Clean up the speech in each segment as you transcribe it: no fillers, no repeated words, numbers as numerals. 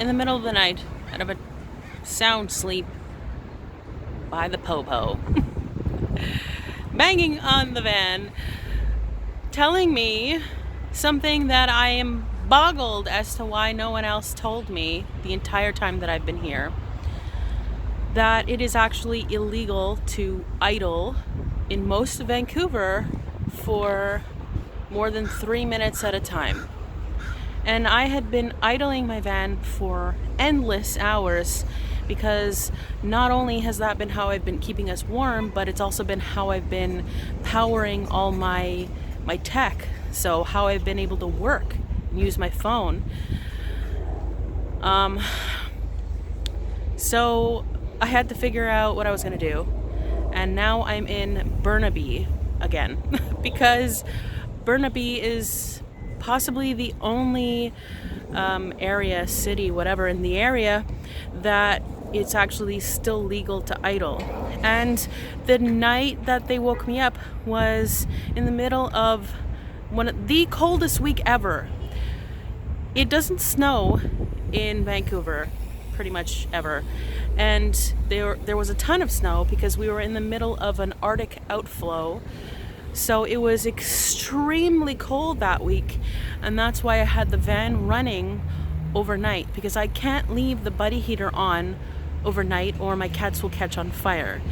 in the middle of the night out of a sound sleep by the popo, banging on the van, telling me something that I am boggled as to why no one else told me the entire time that I've been here. That it is actually illegal to idle in most of Vancouver for more than 3 minutes at a time. And I had been idling my van for endless hours because not only has that been how I've been keeping us warm, but it's also been how I've been powering all my tech. So how I've been able to work and use my phone. So I had to figure out what I was going to do. And now I'm in Burnaby again because Burnaby is possibly the only area, city, whatever, in the area that it's actually still legal to idle. And the night that they woke me up was in the middle of the coldest week ever. It doesn't snow in Vancouver pretty much ever, and there was a ton of snow because we were in the middle of an Arctic outflow. So it was extremely cold that week, and that's why I had the van running overnight, because I can't leave the buddy heater on overnight or my cats will catch on fire.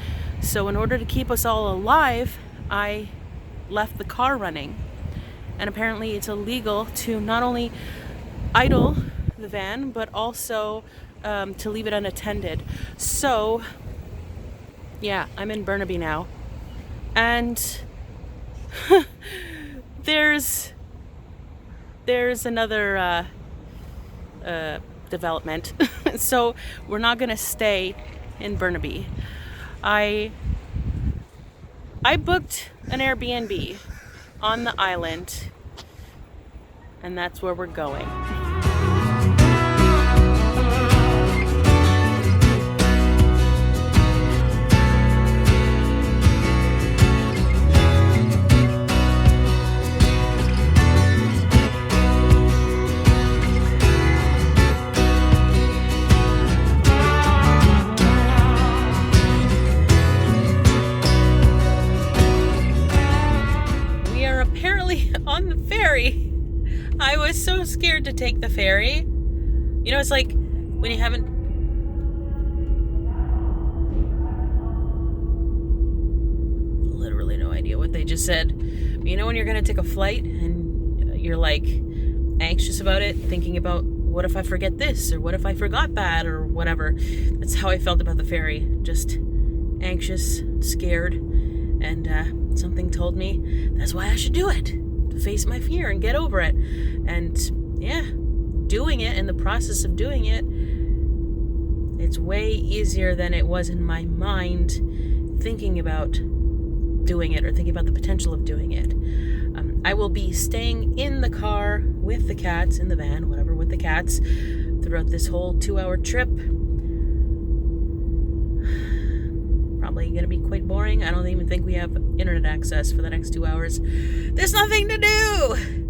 So in order to keep us all alive, I left the car running. And apparently it's illegal to not only idle the van, but also to leave it unattended. So yeah, I'm in Burnaby now. And there's another development. So we're not gonna stay in Burnaby. I booked an Airbnb on the island, and that's where we're going. On the ferry. I was so scared to take the ferry. You know, it's like when you haven't... Literally no idea what they just said. But you know when you're going to take a flight and you're like anxious about it, thinking about what if I forget this or what if I forgot that or whatever. That's how I felt about the ferry. Just anxious, scared, and something told me that's why I should do it. To face my fear and get over it. And yeah, doing it, in the process of doing it, it's way easier than it was in my mind thinking about doing it or thinking about the potential of doing it. I will be staying in the car with the cats, in the van, whatever, with the cats throughout this whole 2-hour trip. Probably going to be quite boring. I don't even think we have internet access for the next 2 hours. There's nothing to do!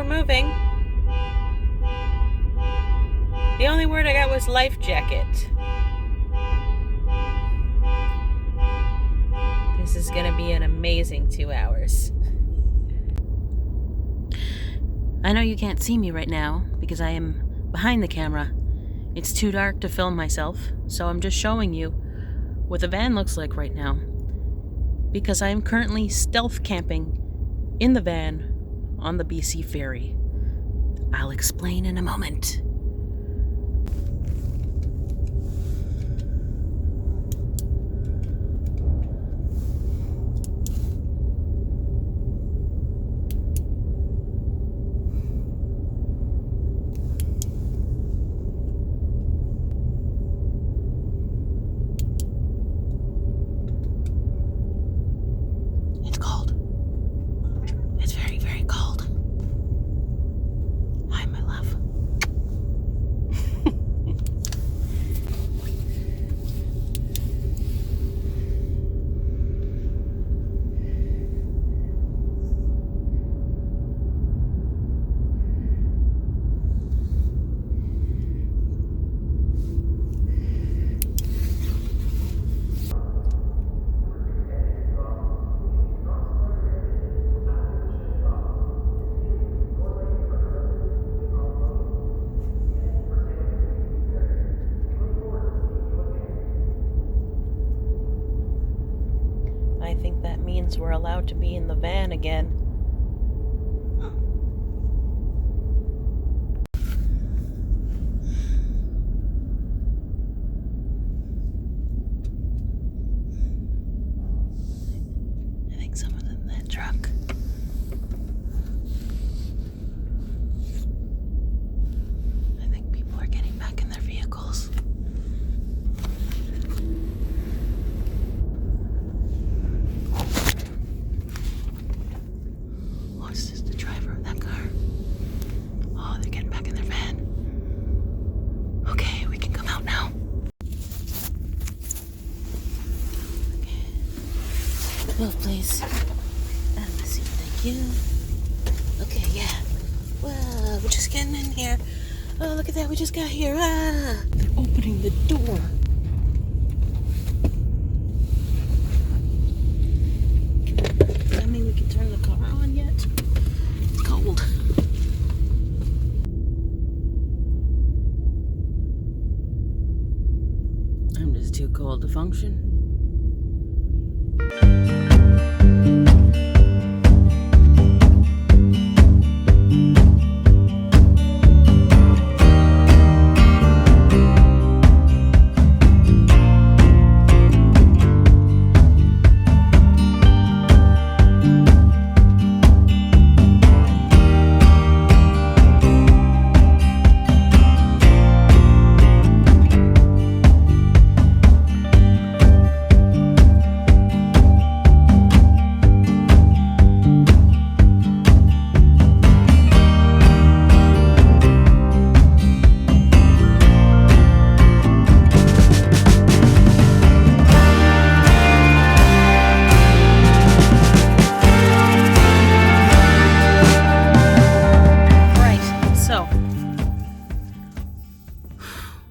Moving. The only word I got was life jacket. This is gonna be an amazing 2 hours. I know you can't see me right now because I am behind the camera. It's too dark to film myself, so I'm just showing you what the van looks like right now. Because I am currently stealth camping in the van on the BC Ferry. I'll explain in a moment. adults were allowed to be in the van again. I think someone's in that truck. I think people are getting back in their vehicles. Is this the driver of that car? Oh, they're getting back in their van. Okay, we can come out now. Okay. Move, please. Have a seat, thank you. Okay, yeah. Whoa, we're just getting in here. Oh, look at that, we just got here. Ah, they're opening the door. I mean, we can turn the car on yet. It's cold. I'm just too cold to function.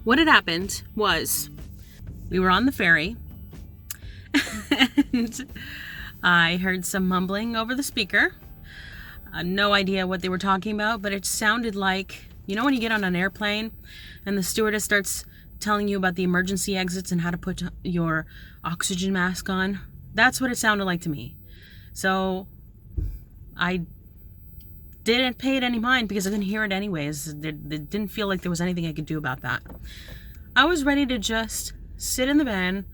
What had happened was we were on the ferry and I heard some mumbling over the speaker. No idea what they were talking about, but it sounded like, you know when you get on an airplane and the stewardess starts telling you about the emergency exits and how to put your oxygen mask on? That's what it sounded like to me. So I didn't pay it any mind because I couldn't hear it anyways. It didn't feel like there was anything I could do about that. I was ready to just sit in the van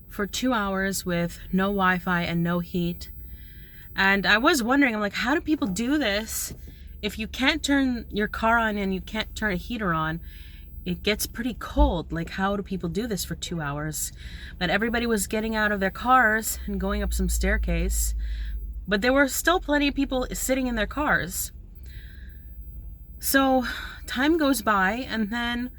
for 2 hours with no Wi-Fi and no heat. And I was wondering, I'm like, how do people do this? If you can't turn your car on and you can't turn a heater on, it gets pretty cold. Like, how do people do this for 2 hours? But everybody was getting out of their cars and going up some staircase. But there were still plenty of people sitting in their cars. So time goes by, and then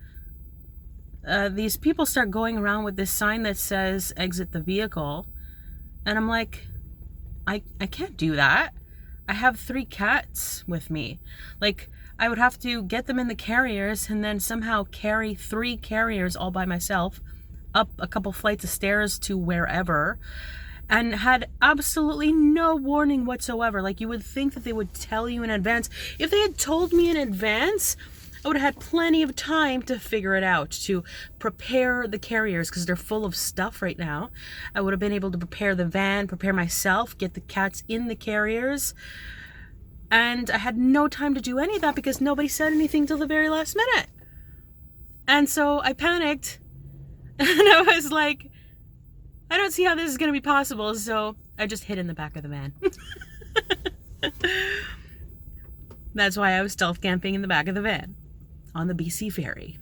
these people start going around with this sign that says exit the vehicle. And I'm like, I can't do that. I have 3 cats with me. Like, I would have to get them in the carriers and then somehow carry 3 carriers all by myself up a couple flights of stairs to wherever. And had absolutely no warning whatsoever. Like, you would think that they would tell you in advance. If they had told me in advance, I would have had plenty of time to figure it out, to prepare the carriers, because they're full of stuff right now. I would have been able to prepare the van, prepare myself, get the cats in the carriers. And I had no time to do any of that because nobody said anything till the very last minute. And so I panicked. And I was like, I don't see how this is going to be possible, so I just hid in the back of the van. That's why I was stealth camping in the back of the van on the BC Ferry.